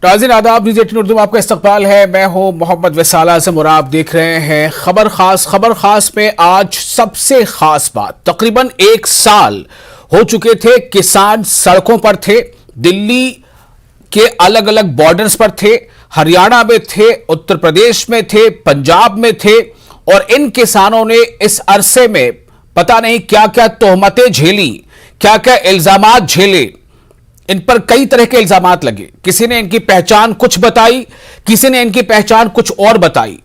नाज़रीन आदाब, न्यूज़ 18 उर्दू में आपका इस्तकबाल है। मैं हूं मोहम्मद वसाल आज़म और आप देख रहे हैं खबर खास। खबर खास में आज सबसे खास बात, तकरीबन 1 साल हो चुके थे किसान सड़कों पर थे, दिल्ली के अलग अलग बॉर्डर्स पर थे, हरियाणा में थे, उत्तर प्रदेश में थे, पंजाब में थे और इन किसानों ने इस अरसे में पता नहीं क्या क्या तोहमतें झेली, क्या क्या इल्जामात झेले। इन पर कई तरह के इल्जामात लगे। किसी ने इनकी पहचान कुछ बताई, किसी ने इनकी पहचान कुछ और बताई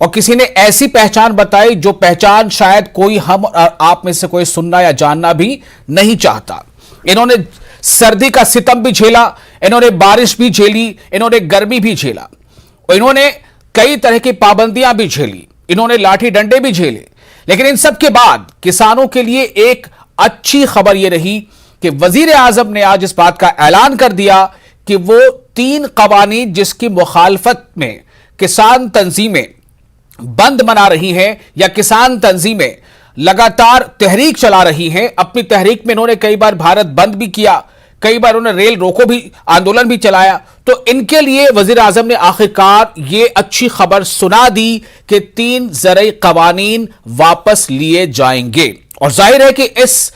और किसी ने ऐसी पहचान बताई जो पहचान शायद कोई हम और आप में से कोई सुनना या जानना भी नहीं चाहता। इन्होंने सर्दी का सितम भी झेला, इन्होंने बारिश भी झेली, इन्होंने गर्मी भी झेला, इन्होंने कई तरह की पाबंदियां भी झेली, इन्होंने लाठी डंडे भी झेले। लेकिन इन सब के बाद किसानों के लिए एक अच्छी खबर यह रही कि वजीर आजम ने आज इस बात का ऐलान कर दिया कि वो 3 कवानीन जिसकी मुखालफत में किसान तंजीमें बंद मना रही हैं या किसान तंजीमें लगातार तहरीक चला रही हैं। अपनी तहरीक में इन्होंने कई बार भारत बंद भी किया, कई बार उन्होंने रेल रोको भी आंदोलन भी चलाया। तो इनके लिए वजीर आजम ने आखिरकार ये अच्छी खबर सुना दी कि 3 ज़रई कवानीन वापस लिए जाएंगे। और जाहिर है कि इस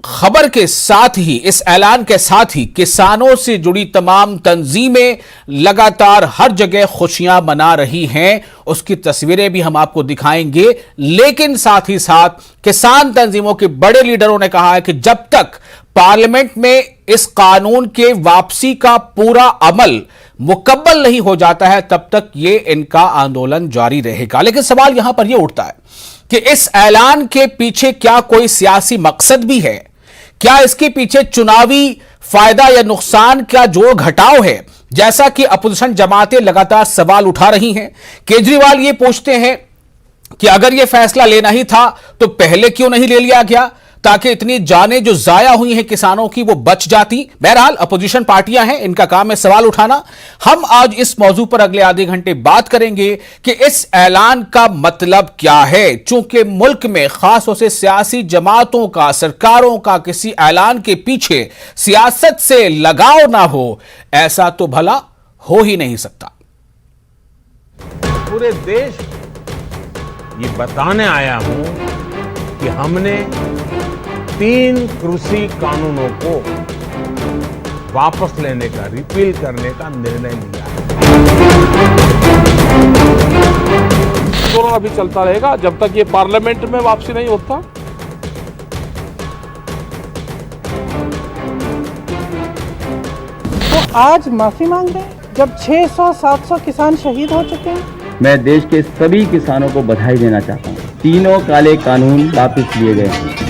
खबर के साथ ही, इस ऐलान के साथ ही किसानों से जुड़ी तमाम तंजीमें लगातार हर जगह खुशियां मना रही हैं। उसकी तस्वीरें भी हम आपको दिखाएंगे। लेकिन साथ ही साथ किसान तंजीमों के बड़े लीडरों ने कहा है कि जब तक पार्लियामेंट में इस कानून के वापसी का पूरा अमल मुकम्मल नहीं हो जाता है तब तक ये इनका आंदोलन जारी रहेगा। लेकिन सवाल यहां पर यह उठता है कि इस ऐलान के पीछे क्या कोई सियासी मकसद भी है? क्या इसके पीछे चुनावी फायदा या नुकसान का जोड़ घटाव है? जैसा कि अपोजिशन जमातें लगातार सवाल उठा रही हैं। केजरीवाल ये पूछते हैं कि अगर यह फैसला लेना ही था तो पहले क्यों नहीं ले लिया गया, ताकि इतनी जानें जो जाया हुई हैं किसानों की वो बच जाती। बहरहाल अपोजिशन पार्टियां हैं, इनका काम है सवाल उठाना। हम आज इस मौजू पर अगले आधे घंटे बात करेंगे कि इस ऐलान का मतलब क्या है। चूंकि मुल्क में खासतौर से सियासी जमातों का, सरकारों का किसी ऐलान के पीछे सियासत से लगाव ना हो, ऐसा तो भला हो ही नहीं सकता। पूरे देश ये बताने आया हूं कि हमने 3 कृषि कानूनों को वापस लेने का, रिपील करने का निर्णय लिया है। आंदोलन अभी चलता रहेगा जब तक ये पार्लियामेंट में वापसी नहीं होता। तो आज माफी मांग रहे हैं जब 600-700 किसान शहीद हो चुके हैं। मैं देश के सभी किसानों को बधाई देना चाहता हूं। 3 काले कानून वापस लिए गए हैं।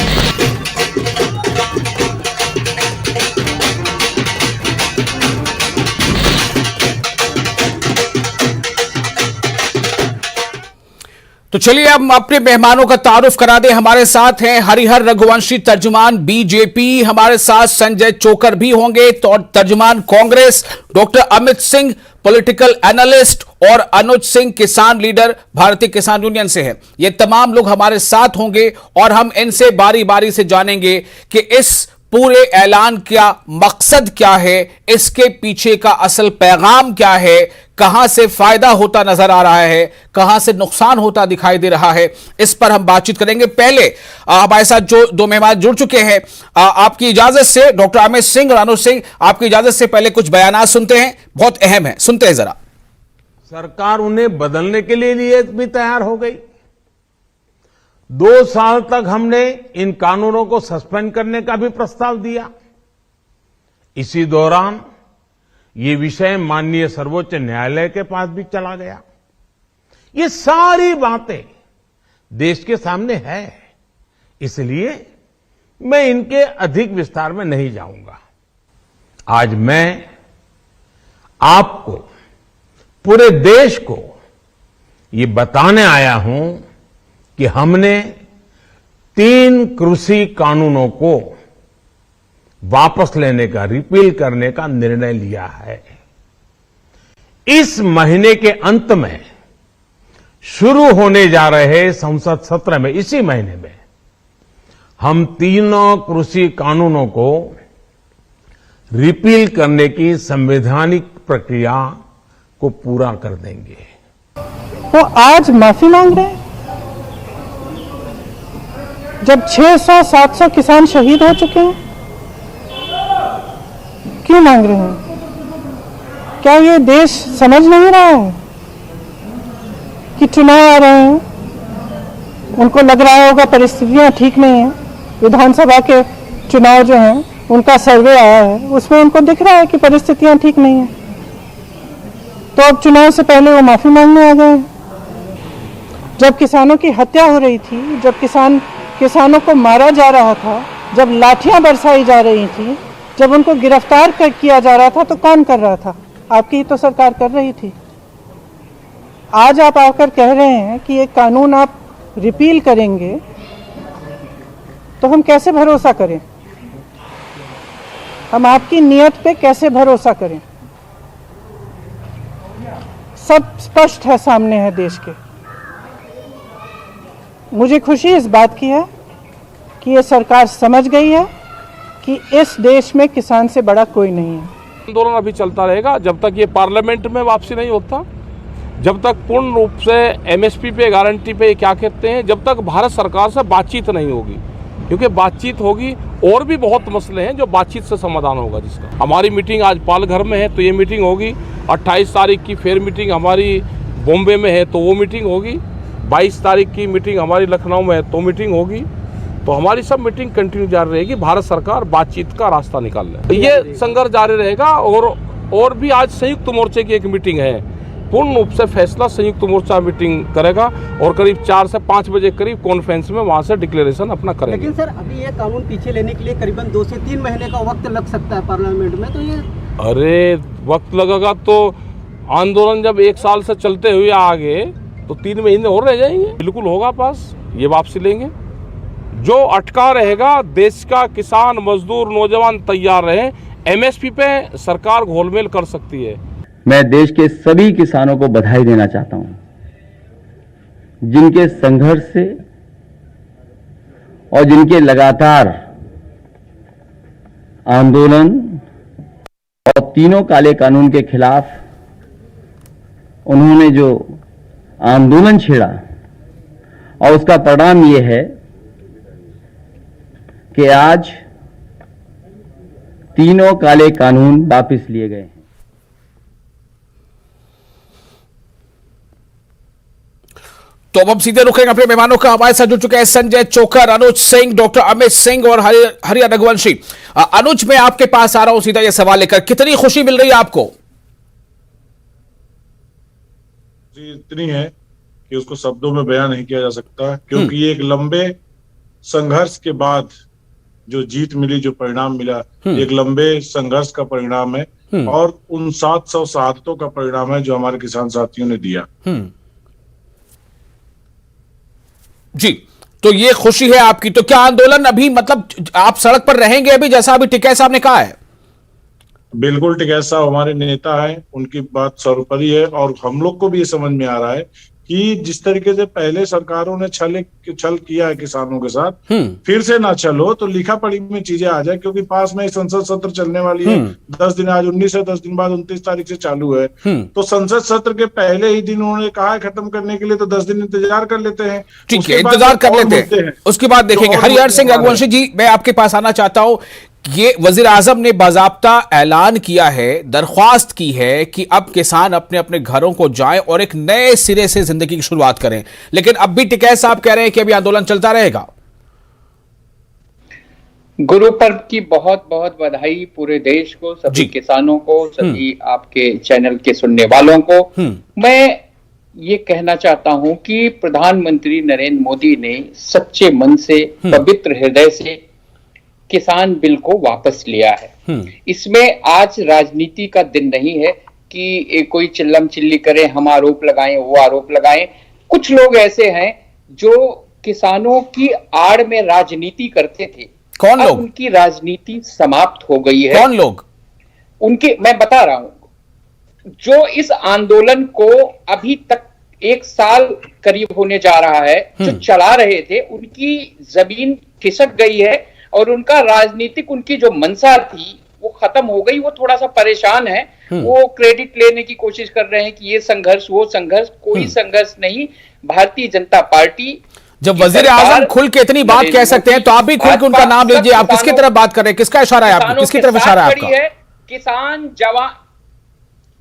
तो चलिए हम अपने मेहमानों का तारुफ करा दें। हमारे साथ हैं हरिहर रघुवंशी, तर्जुमान बीजेपी, हमारे साथ संजय चोकर भी होंगे, तो तर्जुमान Congress, doctor Amit Singh political analyst और अनुज सिंह किसान लीडर भारतीय किसान यूनियन से हैं। ये तमाम लोग हमारे साथ होंगे और हम इनसे बारी बारी से जानेंगे कि इस पूरे ऐलान का मकसद क्या है, इसके पीछे का असल पैगाम क्या है, कहां से फायदा होता नजर आ रहा है, कहां से नुकसान होता दिखाई दे रहा है। इस पर हम बातचीत करेंगे। पहले हमारे साथ जो 2 मेहमान जुड़ चुके हैं, आपकी इजाजत से डॉक्टर अमित सिंह और अनुज सिंह, आपकी इजाजत से पहले कुछ बयानात सुनते हैं, बहुत अहम है, सुनते हैं जरा। सरकार उन्हें बदलने के लिए भी तैयार हो गई। 2 साल तक हमने इन कानूनों को सस्पेंड करने का भी प्रस्ताव दिया। इसी दौरान ये विषय माननीय सर्वोच्च न्यायालय के पास भी चला गया। ये सारी बातें देश के सामने है, इसलिए मैं इनके अधिक विस्तार में नहीं जाऊंगा। आज मैं आपको, पूरे देश को ये बताने आया हूं कि हमने 3 कृषि कानूनों को वापस लेने का, रिपील करने का निर्णय लिया है। इस महीने के अंत में शुरू होने जा रहे संसद सत्र में, इसी महीने में हम 3 कृषि कानूनों को रिपील करने की संवैधानिक प्रक्रिया को पूरा कर देंगे। वो आज माफी मांग रहे हैं जब 600-700 किसान शहीद हो चुके हैं। क्यों मांग रहे हैं? क्या ये देश समझ नहीं रहा है कि चुनाव आ रहे हैं? उनको लग रहा होगा परिस्थितियां ठीक नहीं है। विधानसभा के चुनाव जो हैं उनका सर्वे आया है, उसमें उनको दिख रहा है कि परिस्थितियां ठीक नहीं है, तो अब चुनाव से पहले वो माफी मांगने आ गए हैं। जब किसानों की हत्या हो रही थी, जब किसानों को मारा जा रहा था, जब लाठियां बरसाई जा रही थी, जब उनको गिरफ्तार किया जा रहा था, तो कौन कर रहा था? आपकी ही तो सरकार कर रही थी। आज आप आकर कह रहे हैं कि ये कानून आप रिपील करेंगे, तो हम कैसे भरोसा करें? हम आपकी नीयत पे कैसे भरोसा करें? सब स्पष्ट है, सामने है देश के। मुझे खुशी इस बात की है कि ये सरकार समझ गई है कि इस देश में किसान से बड़ा कोई नहीं है। आंदोलन अभी चलता रहेगा जब तक ये पार्लियामेंट में वापसी नहीं होता, जब तक पूर्ण रूप से एमएसपी पे, गारंटी पे, क्या कहते हैं, जब तक भारत सरकार से बातचीत नहीं होगी। क्योंकि बातचीत होगी, और भी बहुत मसले हैं जो बातचीत से समाधान होगा। जिसका हमारी मीटिंग आज पालघर में है, तो ये मीटिंग होगी। 28 तारीख की फिर मीटिंग हमारी बॉम्बे में है, तो वो मीटिंग होगी। 22 तारीख की मीटिंग हमारी लखनऊ में है, तो मीटिंग होगी। तो हमारी सब मीटिंग कंटिन्यू जारी रहेगी। भारत सरकार बातचीत का रास्ता निकाल ले, ये संघर्ष जारी रहेगा। और भी आज संयुक्त मोर्चे की एक मीटिंग है, पूर्ण रूप से फैसला संयुक्त मोर्चा मीटिंग करेगा और करीब 4 से 5 बजे करीब कॉन्फ्रेंस में वहां से डिक्लेरेशन अपना करेंगे। लेकिन सर, अभी ये कानून पीछे लेने के लिए करीबन 2 से 3 महीने का वक्त लग सकता है पार्लियामेंट में, तो ये अरे वक्त लगेगा तो आंदोलन जब 1 साल से चलते हुए आगे, तो 3 महीने और रह जाएंगे। बिल्कुल होगा पास, ये वापसी लेंगे। जो अटका रहेगा, देश का किसान, मजदूर, नौजवान तैयार रहे। एमएसपी पे सरकार घोलमेल कर सकती है। मैं देश के सभी किसानों को बधाई देना चाहता हूं, जिनके संघर्ष से और जिनके लगातार आंदोलन और तीनों काले कानून के खिलाफ उन्होंने जो आंदोलन छेड़ा, और उसका परिणाम यह है कि आज तीनों काले कानून वापस लिए गए हैं। तो अब हम सीधे रुकेंगे अपने मेहमानों का। हमारे साथ जुड़ चुके हैं संजय चोकर, अनुज सिंह, डॉक्टर अमित सिंह और हरिया रघुवंशी। अनुज, मैं आपके पास आ रहा हूं सीधा ये सवाल लेकर, कितनी खुशी मिल रही है आपको? जी, इतनी है कि उसको शब्दों में बयान नहीं किया जा सकता, क्योंकि एक लंबे संघर्ष के बाद जो जीत मिली, जो परिणाम मिला, एक लंबे संघर्ष का परिणाम है और उन 700 शहादतों का परिणाम है जो हमारे किसान साथियों ने दिया। जी, तो ये खुशी है आपकी। तो क्या आंदोलन अभी, मतलब आप सड़क पर रहेंगे अभी, जैसा अभी टिकैत साहब ने कहा है? बिल्कुल, टिकैत साहब हमारे नेता हैं, उनकी बात सर्वोपरि है। और हम लोग को भी ये समझ में आ रहा है कि जिस तरीके से पहले सरकारों ने छल किया है किसानों के साथ, फिर से ना छल हो, तो लिखा पढ़ी में चीजें आ जाए। क्योंकि पास में संसद सत्र चलने वाली है, 10 दिन, आज 19 है, 10 दिन बाद 29 तारीख से चालू है। तो संसद सत्र के पहले ही दिन उन्होंने कहा है खत्म करने के लिए, तो 10 दिन इंतजार कर लेते हैं। ठीक है, इंतजार कर लेते हैं, उसके बाद देखेंगे। हरिहर सिंह रघुवंशी जी, मैं आपके पास आना चाहता हूं। ये वजीर आजम ने बाज़ाब्ता ऐलान किया है, दरख्वास्त की है कि अब किसान अपने अपने घरों को जाएं और एक नए सिरे से जिंदगी की शुरुआत करें, लेकिन अब भी टिकैत साहब कह रहे हैं कि अभी आंदोलन चलता रहेगा। गुरु पर्व की बहुत बहुत बधाई पूरे देश को, सभी किसानों को, सभी आपके चैनल के सुनने वालों को। मैं ये कहना चाहता हूं कि प्रधानमंत्री नरेंद्र मोदी ने सच्चे मन से, पवित्र हृदय से किसान बिल को वापस लिया है। इसमें आज राजनीति का दिन नहीं है कि कोई चिल्लम चिल्ली करे, हम आरोप लगाएं, वो आरोप लगाएं। कुछ लोग ऐसे हैं जो किसानों की आड़ में राजनीति करते थे। कौन लोग? उनकी राजनीति समाप्त हो गई है। कौन लोग? उनके, मैं बता रहा हूं, जो इस आंदोलन को अभी तक 1 साल करीब होने जा रहा है, जो चला रहे थे, उनकी जमीन खिसक गई है और उनका राजनीतिक, उनकी जो मंशा थी वो खत्म हो गई। वो थोड़ा सा परेशान है वो क्रेडिट लेने की कोशिश कर रहे हैं कि ये संघर्ष वो संघर्ष, कोई संघर्ष नहीं। भारतीय जनता पार्टी, जब वजीर आजम खुल के इतनी बात कह सकते हैं तो आप भी खुल के उनका नाम लीजिए। आप किसकी तरफ बात कर रहे हैं, किसका इशारा है आपका, किसकी तरफ इशारा है आपका?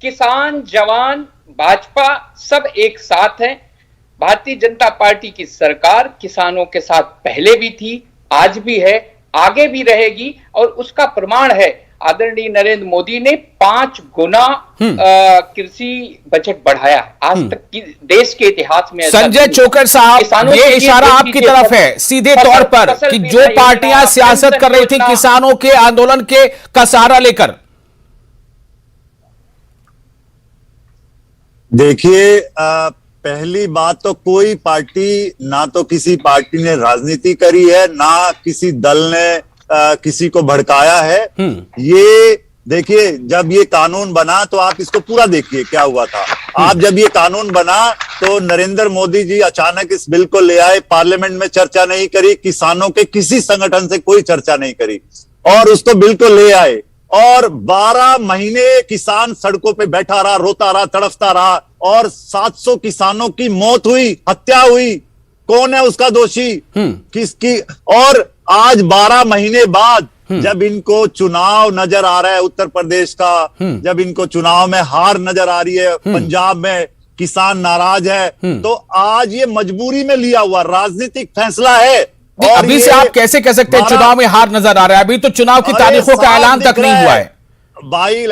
किसान जवान भाजपा सब एक साथ हैं। भारतीय जनता पार्टी की सरकार किसानों के साथ पहले भी थी, आज भी है, आगे भी रहेगी, और उसका प्रमाण है आदरणीय नरेंद्र मोदी ने 5 गुना कृषि बजट बढ़ाया है। आज तक की देश के इतिहास में। संजय चोकर साहब, ये इशारा आपकी तरफ है सीधे तौर पर कि जो पार्टियां सियासत कर रही थी किसानों के आंदोलन के का सहारा लेकर। देखिए, पहली बात तो कोई पार्टी, ना तो किसी पार्टी ने राजनीति करी है, ना किसी दल ने किसी को भड़काया है। ये देखिए, जब ये कानून बना तो आप इसको पूरा देखिए क्या हुआ था। आप जब ये कानून बना तो नरेंद्र मोदी जी अचानक इस बिल को ले आए, पार्लियामेंट में चर्चा नहीं करी, किसानों के किसी संगठन से कोई चर्चा नहीं करी, और उसको बिल को ले आए, और 12 महीने किसान सड़कों पे बैठा रहा, रोता रहा, तड़फता रहा, और 700 किसानों की मौत हुई, हत्या हुई। कौन है उसका दोषी, किसकी? और आज 12 महीने बाद जब इनको चुनाव नजर आ रहा है उत्तर प्रदेश का, जब इनको चुनाव में हार नजर आ रही है, पंजाब में किसान नाराज है, तो आज ये मजबूरी में लिया हुआ राजनीतिक फैसला है। और अभी से आप कैसे कह सकते हैं चुनाव में हार नजर आ रहा है? अभी तो चुनाव की तारीखों का ऐलान तक नहीं हुआ है। बाई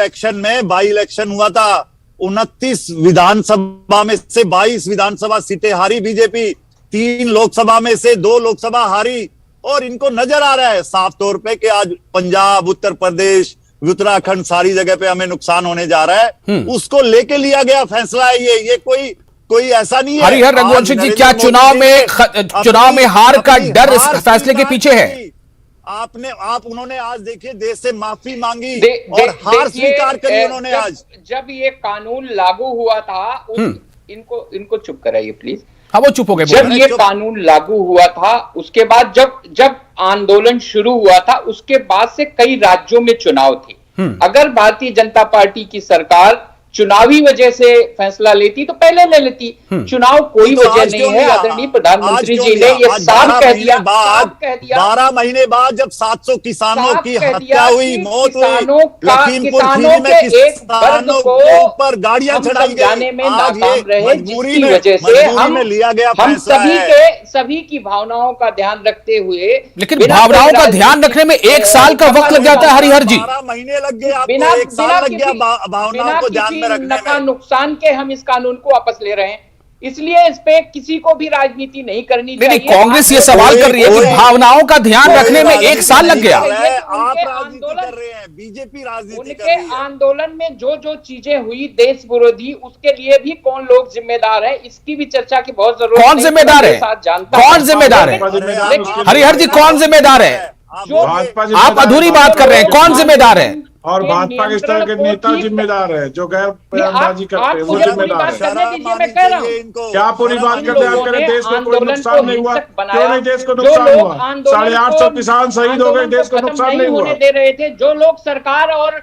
इलेक्शन हुआ था, 29 विधानसभा में से 22 विधानसभा सीटें हारी बीजेपी, 3 लोकसभा में से 2 लोकसभा हारी, और इनको नजर आ रहा है साफ तौर पे कि आज पंजाब, उत्तर प्रदेश, उत्तराखंड, सारी जगह पे हमें नुकसान होने जा रहा है। उसको लेके लिया गया फैसला है ये कोई ऐसा नहीं है। हरिहर रघुवंशी जी, क्या चुनाव में हार का डर इस फैसले के पीछे है? उन्होंने आज देखिए देश से माफी मांगी और हार स्वीकार करी उन्होंने। आज जब ये कानून लागू हुआ था, इनको चुप कराइए प्लीज। हाँ, वो चुप हो गए। जब ये कानून लागू हुआ था, उसके बाद जब आंदोलन शुरू हुआ था, उसके बाद से कई राज्यों में चुनाव थे। अगर भारतीय जनता पार्टी की सरकार चुनावी वजह से फैसला लेती तो पहले ले लेती। चुनाव कोई वजह नहीं है। आदरणीय प्रधानमंत्री जी ने ये साफ कह दिया। 12 महीने बाद जब 700 किसानों की हत्या हुई, मौत हुई, लखीमपुर खीरी में किसानों के ऊपर गाड़ियां चढ़ाई गई, आज ये मजबूरी में लिया गया फैसला है। सभी की भावनाओं का ध्यान रखते हुए, लेकिन भावनाओं का ध्यान रखने में 1 साल का वक्त लग जाता है हरिहर जी। 12 महीने लग गए आपको, 1 साल लग गया भावनाओं को ध्यान में रखने में। नुकसान के हम इस कानून को वापस ले रहे हैं, इसलिए इस पे किसी को भी राजनीति नहीं करनी चाहिए। कांग्रेस ये सवाल कर रही है कि भावनाओं का ध्यान रखने में 1 साल लग गया। आप राजनीति कर रहे हैं, बीजेपी राजनीति कर रही है। उनके आंदोलन में जो चीजें हुई देश विरोधी, उसके लिए भी कौन लोग जिम्मेदार है, इसकी भी चर्चा की बहुत जरूरत है। कौन जिम्मेदार है? कौन जिम्मेदार है? हरिहर जी, कौन जिम्मेदार है? आप अधूरी बात कर रहे हैं। कौन जिम्मेदार है? और भाजपा के स्तर के नेता जिम्मेदार है, जो गैर बयानबाजी करते हैं वो जिम्मेदार है। क्या पूरी बात करते हैं? आप कह रहे देश को कोई नुकसान नहीं हुआ, क्यों नहीं देश को नुकसान हुआ? 850 किसान शहीद हो गए, देश को नुकसान नहीं हुआ। दे रहे थे जो लोग सरकार और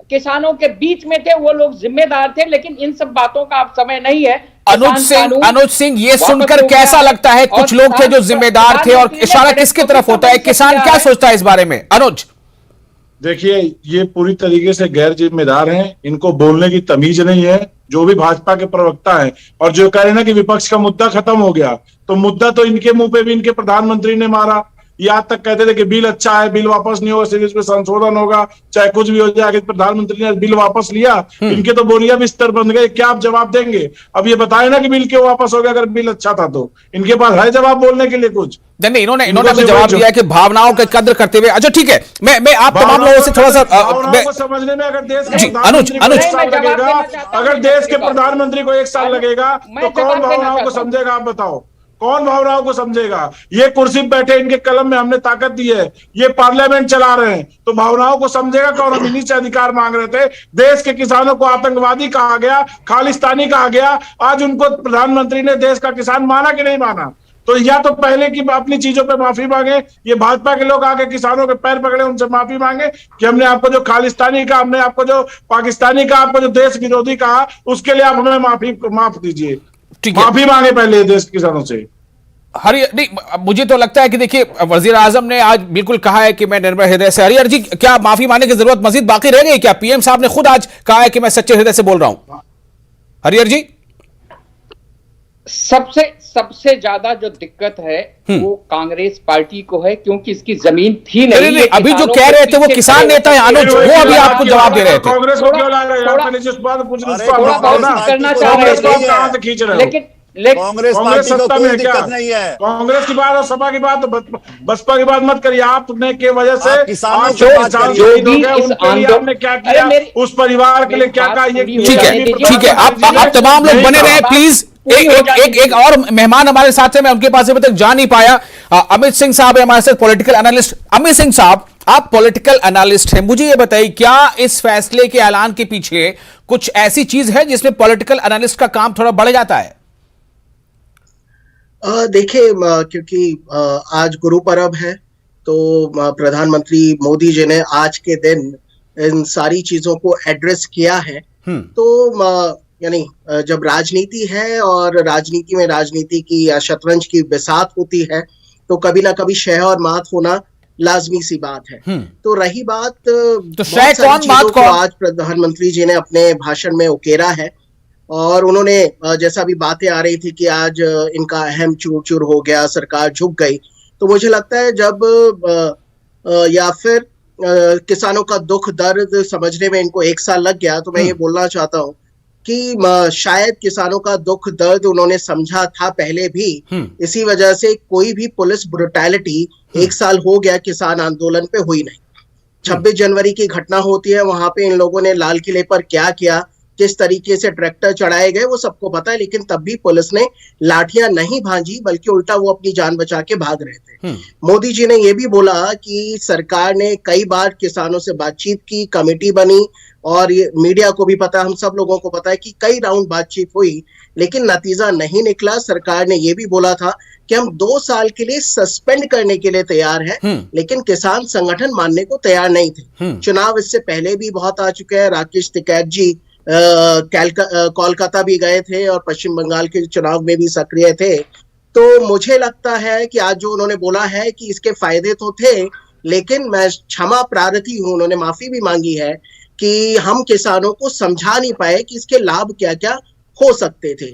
किसानों के बीच में थे, वो लोग जिम्मेदार थे, लेकिन इन सब बातों का अब समय नहीं है। अनुज सिंह, ये सुनकर कैसा लगता है? कुछ लोग थे जो जिम्मेदार थे, और इशारा किसकी तरफ होता है? किसान क्या सोचता है इस बारे में? अनुज देखिए, ये पूरी तरीके से गैर जिम्मेदार हैं, इनको बोलने की तमीज नहीं है। जो भी भाजपा के प्रवक्ता हैं और जो कह रहे हैं ना कि विपक्ष का मुद्दा खत्म हो गया, तो मुद्दा तो इनके मुंह पे भी इनके प्रधानमंत्री ने मारा। आज तक कहते थे कि बिल अच्छा है, बिल वापस नहीं होगा, सिर्फ इसमें संशोधन होगा, चाहे कुछ भी हो जाए। प्रधानमंत्री ने बिल वापस लिया, इनके तो बोरिया बिस्तर बन गए। क्या आप जवाब देंगे? अब ये बताए ना कि बिल क्यों वापस हो गया, अगर बिल अच्छा था तो इनके पास है जवाब बोलने के लिए कुछ? नहीं, इन्होंने जवाब दिया है कि भावनाओं की कद्र करते हुए। अच्छा ठीक है, मैं आप तमाम लोगों से थोड़ा सा समझने में, अगर देश के अनुज लगेगा, अगर देश के प्रधानमंत्री को 1 साल लगेगा, तो कौन भावनाओं को समझेगा? आप बताओ, कौन भावनाओं को समझेगा? ये कुर्सी पे बैठे, इनके कलम में हमने ताकत दी है, ये पार्लियामेंट चला रहे हैं, तो भावनाओं को समझेगा कौन? हम इन्हीं से अधिकार मांग रहे थे। देश के किसानों को आतंकवादी कहा गया, खालिस्तानी कहा गया, आज उनको प्रधानमंत्री ने देश का किसान माना कि नहीं माना? तो या तो पहले की अपनी चीजों पे माफी मांगे, ये भाजपा के लोग आके किसानों के पैर पकड़े उनसे माफी मांगे कि हमने आपको जो खालिस्तानी कहा, हमने आपको जो पाकिस्तानी कहा, आपको जो देश विरोधी कहा, उसके लिए आप हमें माफ दीजिए। माफी मांगे पहले देश के किसानों से। नहीं, मुझे तो लगता है कि देखिए वजीर आजम ने आज बिल्कुल कहा है कि मैं निर्भय हृदय से। हरिहर जी, क्या माफी मांगने की जरूरत मजीद बाकी रह गई क्या? पीएम साहब ने खुद आज कहा है कि मैं सच्चे हृदय से बोल रहा हूं। हरिहर जी, सबसे ज्यादा जो दिक्कत है वो कांग्रेस पार्टी को है, क्योंकि इसकी जमीन थी नहीं। अभी जो कह रहे थे वो किसान नेता है अनुज, वो अभी आपको जवाब दे रहे थे। कांग्रेस को क्यों ला रहे हैं? करना चाह रहे थे, लेकिन कांग्रेस पार्टी को कोई दिक्कत नहीं है। कांग्रेस की बात और सपा की बात, बसपा की बात मत करिए। आपने के वजह से किसानों आपने क्या किया, उस परिवार के लिए क्या कहा, ये ठीक है। आप तमाम लोग बने रहे प्लीज। एक और मेहमान हमारे साथ है, मैं उनके पास अभी तक जा नहीं पाया। अमित सिंह साहब है हमारे साथ, पॉलिटिकल एनालिस्ट। अमित सिंह साहब, आप पॉलिटिकल एनालिस्ट हैं, मुझे ये बताइए क्या इस फैसले के ऐलान के पीछे कुछ ऐसी चीज है जिसमें पॉलिटिकल एनालिस्ट का काम थोड़ा बढ़ जाता है? देखिए, क्योंकि आज गुरु पर्व है, तो प्रधानमंत्री मोदी जी ने आज के दिन इन सारी चीजों को एड्रेस किया है। तो यानी जब राजनीति है और राजनीति में राजनीति की या शतरंज की बिसात होती है, तो कभी ना कभी शह और मात होना लाजमी सी बात है। तो रही बात, तो शह कौन मात कौन? आज प्रधानमंत्री जी ने अपने भाषण में उकेरा है, और उन्होंने जैसा भी बातें आ रही थी कि आज इनका अहम चूर चूर हो गया, सरकार झुक गई, तो मुझे लगता है जब या फिर किसानों का दुख दर्द समझने में इनको 1 साल लग गया, तो मैं ये बोलना चाहता हूँ कि शायद किसानों का दुख दर्द उन्होंने समझा था पहले भी, इसी वजह से कोई भी पुलिस ब्रुटैलिटी 1 साल हो गया किसान आंदोलन पे हुई नहीं। 26 जनवरी की घटना होती है, वहां पे इन लोगों ने लाल किले पर क्या किया, किस तरीके से ट्रैक्टर चढ़ाए गए, वो सबको पता है, लेकिन तब भी पुलिस ने लाठियां नहीं भांजी, बल्कि उल्टा वो अपनी जान बचा के भाग रहे थे। मोदी जी ने ये भी बोला कि सरकार ने कई बार किसानों से बातचीत की, कमेटी बनी, और ये मीडिया को भी पता, हम सब लोगों को पता है कि कई राउंड बातचीत हुई, लेकिन नतीजा नहीं निकला। सरकार ने ये भी बोला था कि हम 2 साल के लिए सस्पेंड करने के लिए तैयार हैं, लेकिन किसान संगठन मानने को तैयार नहीं थे। चुनाव इससे पहले भी बहुत आ चुके हैं। राकेश टिकैत जी कोलकाता भी गए थे और पश्चिम बंगाल के चुनाव में भी सक्रिय थे। तो मुझे लगता है कि आज जो उन्होंने बोला है कि इसके फायदे तो थे, लेकिन मैं क्षमा प्रार्थी हूं, उन्होंने माफी भी मांगी है कि हम किसानों को समझा नहीं पाए कि इसके लाभ क्या क्या हो सकते थे।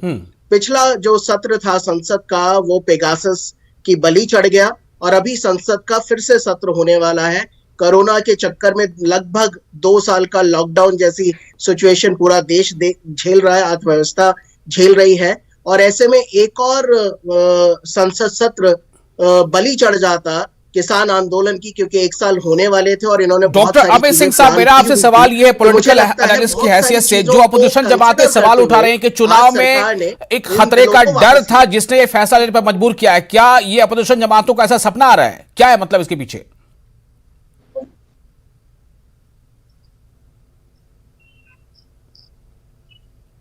पिछला जो सत्र था संसद का, वो पेगासस की बलि चढ़ गया, और अभी संसद का फिर से सत्र होने वाला है। कोरोना के चक्कर में लगभग 2 साल का लॉकडाउन जैसी सिचुएशन पूरा देश झेल रहा है, अर्थव्यवस्था झेल रही है, और ऐसे में एक और संसद सत्र बलि चढ़ जाता किसान आंदोलन की, क्योंकि 1 साल होने वाले थे और इन्होंने डॉक्टर अमित सिंह साहब, मेरा आपसे सवाल ये है पॉलिटिकल एनालिस्ट की हैसियत से, जो अपोजिशन जमातें सवाल उठा रहे हैं कि चुनाव में एक खतरे का डर था जिसने ये फैसला लेने पर मजबूर किया है, क्या ये अपोजिशन जमातों का ऐसा सपना आ रहा है? क्या है मतलब इसके पीछे?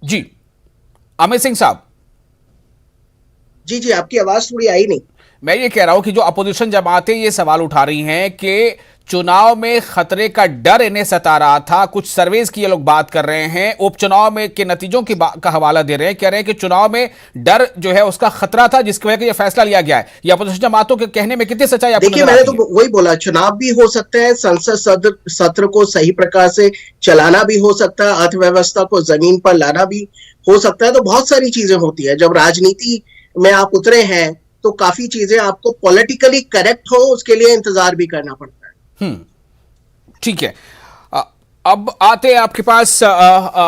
जी अमित सिंह साहब। जी, आपकी आवाज थोड़ी आई नहीं। मैं ये कह रहा हूं कि जो अपोजिशन जमातें ये सवाल उठा रही हैं कि चुनाव में खतरे का डर इन्हें सता रहा था, कुछ सर्वेज की ये लोग बात कर रहे हैं, उपचुनाव में के नतीजों का हवाला दे रहे हैं, कह रहे हैं कि चुनाव में डर जो है उसका खतरा था जिसकी वजह से ये फैसला लिया गया है। ये अपोजिशन जमातों के कहने में कितनी सच्चाई आपको? देखिए, मैंने तो वही बोला, चुनाव भी हो सकता है, संसद सत्र को सही प्रकार से चलाना भी हो सकता है, अर्थव्यवस्था को जमीन पर लाना भी हो सकता है। तो बहुत सारी चीजें होती है। जब राजनीति में आप उतरे हैं तो काफी चीजें आपको पॉलिटिकली करेक्ट हो, उसके लिए इंतजार भी करना पड़ता है। ठीक है। अब आते हैं आपके पास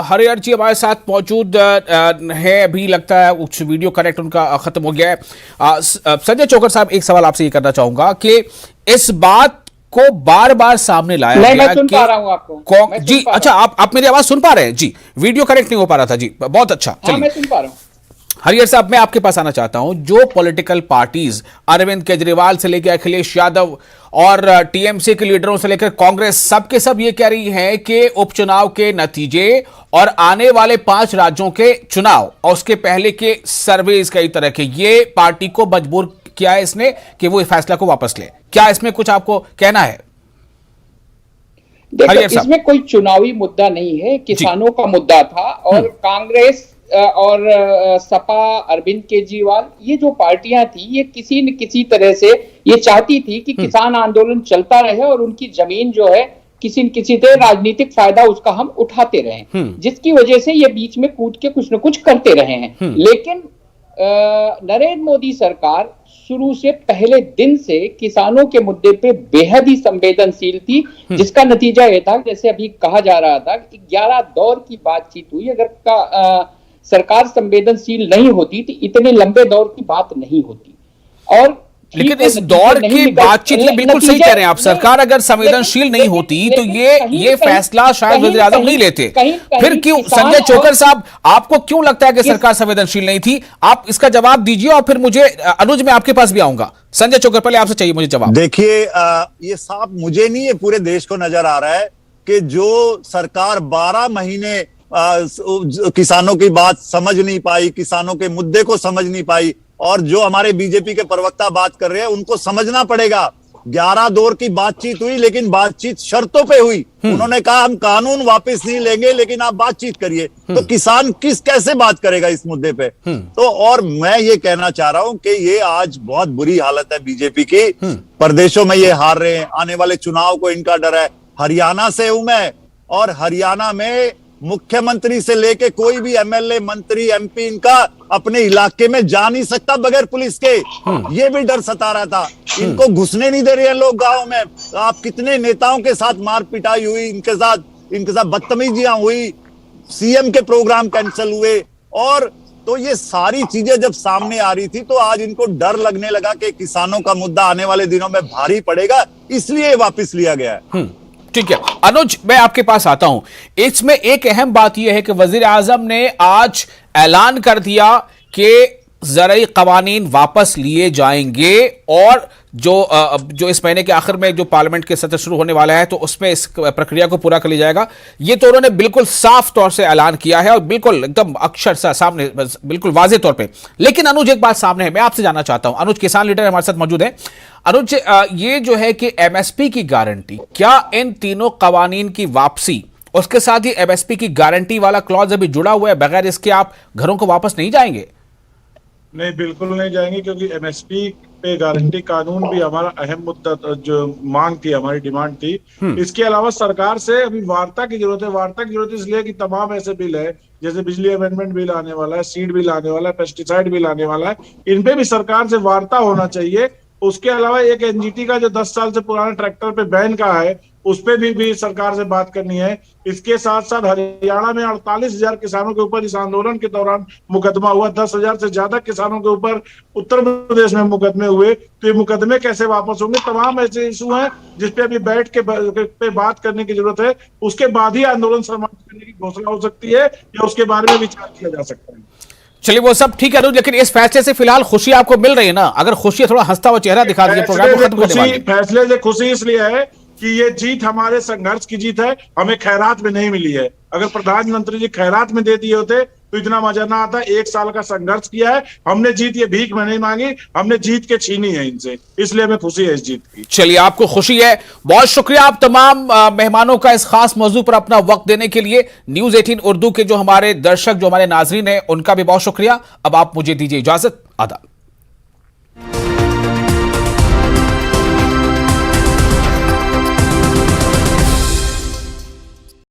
हरिहर जी हमारे साथ मौजूद है, अभी लगता है उस वीडियो कनेक्ट उनका खत्म हो गया है। संजय चौकर साहब, एक सवाल आपसे ये करना चाहूंगा कि इस बात को बार बार सामने लाया गया मैं सुन पा रहा हूं आपको। जी अच्छा, आप मेरी आवाज सुन पा रहे हैं? जी, वीडियो कनेक्ट नहीं हो पा रहा था। जी बहुत अच्छा, चलिए मैं सुन पा रहा हूं। हरियर साहब, मैं आपके पास आना चाहता हूं। जो पॉलिटिकल पार्टीज अरविंद केजरीवाल से लेकर अखिलेश यादव और टीएमसी के लीडरों से लेकर कांग्रेस, सबके सब ये कह रही है कि उपचुनाव के नतीजे और आने वाले 5 राज्यों के चुनाव और उसके पहले के सर्वेज कई तरह के, ये पार्टी को मजबूर किया है इसने कि वो इस फैसला को वापस ले। क्या इसमें कुछ आपको कहना है? देखो, इसमें कोई चुनावी मुद्दा नहीं है, किसानों का मुद्दा था। और कांग्रेस और सपा, अरविंद केजरीवाल, ये जो पार्टियां थी, ये किसी न किसी तरह से ये चाहती थी कि किसान आंदोलन चलता रहे और उनकी जमीन जो है किसी न किसी तरह राजनीतिक फायदा उसका हम उठाते रहे, जिसकी वजह से ये बीच में कूद के कुछ न कुछ करते रहे हैं। लेकिन नरेंद्र मोदी सरकार शुरू से पहले दिन से किसानों के मुद्दे पे बेहद ही संवेदनशील थी, जिसका नतीजा यह था, जैसे अभी कहा जा रहा था, 11 दौर की बातचीत हुई। अगर सरकार संवेदनशील नहीं होती तो इतने लंबे दौर की बात नहीं होती। और लेकिन इस दौर की बातचीत में बिल्कुल सही कह रहे हैं आप। सरकार अगर संवेदनशील नहीं होती तो ये फैसला शायद वज़ीर आज़म नहीं लेते। फिर क्यों संजय चोकर साहब, आपको क्यों लगता है कि सरकार संवेदनशील नहीं थी? आप इसका जवाब दीजिए और फिर मुझे अनुज, मैं आपके पास भी आऊंगा। संजय चोकर, पहले आपसे चाहिए मुझे जवाब। देखिए, ये साफ मुझे नहीं, ये पूरे देश को नजर आ रहा है कि जो सरकार 12 महीने किसानों की बात समझ नहीं पाई, किसानों के मुद्दे को समझ नहीं पाई, और जो हमारे बीजेपी के प्रवक्ता बात कर रहे हैं उनको समझना पड़ेगा। 11 दौर की बातचीत हुई, लेकिन बातचीत शर्तों पे हुई। उन्होंने कहा हम कानून वापस नहीं लेंगे, लेकिन आप बातचीत करिए। तो किसान कैसे बात करेगा इस मुद्दे पे? तो और मैं ये कहना चाह रहा हूं कि ये आज बहुत बुरी हालत है बीजेपी की। प्रदेशों में ये हार रहे हैं, आने वाले चुनाव को इनका डर है। हरियाणा से हूं मैं, और हरियाणा में मुख्यमंत्री से लेके कोई भी एमएलए, मंत्री, एमपी इनका अपने इलाके में जा नहीं सकता बगैर पुलिस के। ये भी डर सता रहा था। इनको घुसने नहीं दे रहे हैं लोग गांव में। आप कितने नेताओं के साथ मार पिटाई हुई, इनके साथ बदतमीजियां हुई, सीएम के प्रोग्राम कैंसिल हुए। और तो ये सारी चीजें जब सामने आ रही थी तो आज इनको डर लगने लगा कि किसानों का मुद्दा आने वाले दिनों में भारी पड़ेगा, इसलिए वापस लिया गया है। ठीक है अनुज, मैं आपके पास आता हूं। इसमें एक अहम बात यह है कि वजीर आजम ने आज ऐलान कर दिया कि ज़राई कवानीन वापस लिए जाएंगे और जो इस महीने के आखिर में जो पार्लियामेंट के सत्र शुरू होने वाला है तो उसमें इस प्रक्रिया को पूरा कर लिया जाएगा। ये तो उन्होंने बिल्कुल साफ तौर से ऐलान किया है और बिल्कुल एकदम अक्षर सा सामने, बिल्कुल वाजे तौर पे। लेकिन अनुज, एक बात सामने है, मैं आपसे जानना चाहता हूं। अनुज, किसान लीडर हमारे साथ मौजूद है। अनुज, ये जो है कि एमएसपी की गारंटी, क्या इन तीनों कवानीन की वापसी, उसके साथ ही एमएसपी की गारंटी वाला क्लॉज अभी जुड़ा हुआ है, बगैर इसके आप घरों को वापस नहीं जाएंगे? नहीं, बिल्कुल नहीं जाएंगे, क्योंकि एमएसपी पे गारंटी कानून भी हमारा अहम मुद्दा, जो मांग थी, हमारी डिमांड थी। इसके अलावा सरकार से अभी वार्ता की जरूरत है। वार्ता की जरूरत इसलिए कि तमाम ऐसे बिल है, जैसे बिजली अमेंडमेंट बिल आने वाला है, सीड बिल आने वाला है, पेस्टिसाइड बिल आने वाला है, इन पे भी सरकार से वार्ता होना चाहिए। उसके अलावा एक एनजीटी का जो 10 साल से पुराना ट्रैक्टर पे बैन का है, उस पे भी सरकार से बात करनी है। इसके साथ साथ हरियाणा में 48,000 किसानों के ऊपर इस आंदोलन के दौरान मुकदमा हुआ। 10,000 से ज्यादा किसानों के ऊपर उत्तर प्रदेश में मुकदमे हुए। तो ये मुकदमे कैसे वापस होंगे? तमाम ऐसे इशू हैं जिसपे अभी बैठ के पे बात करने की जरूरत है। उसके बाद ही आंदोलन समाप्त करने की घोषणा हो सकती है या उसके बारे में विचार किया जा सकता है। चलिए, वो सब ठीक है, लेकिन इस फैसले से फिलहाल खुशी आपको मिल रही है ना? अगर खुशी है, थोड़ा हंसता हुआ चेहरा दिखा दीजिए। प्रोग्राम को खत्म करने वाले फैसले से खुशी इसलिए है कि ये जीत हमारे संघर्ष की जीत है, हमें खैरात में नहीं मिली है। अगर प्रधानमंत्री जी खैरात में दे दिए होते तो इतना मजा ना आता। 1 साल का संघर्ष किया है हमने, जीत ये भीख में नहीं मांगी, हमने जीत के छीनी है इनसे, इसलिए हमें खुशी है इस जीत की। चलिए, आपको खुशी है, बहुत शुक्रिया आप तमाम मेहमानों का इस खास मौजू पर अपना वक्त देने के लिए। न्यूज़ 18 उर्दू के जो हमारे दर्शक, जो हमारे नाजरीन हैं, उनका भी बहुत शुक्रिया। अब आप मुझे दीजिए इजाजत। आदाब।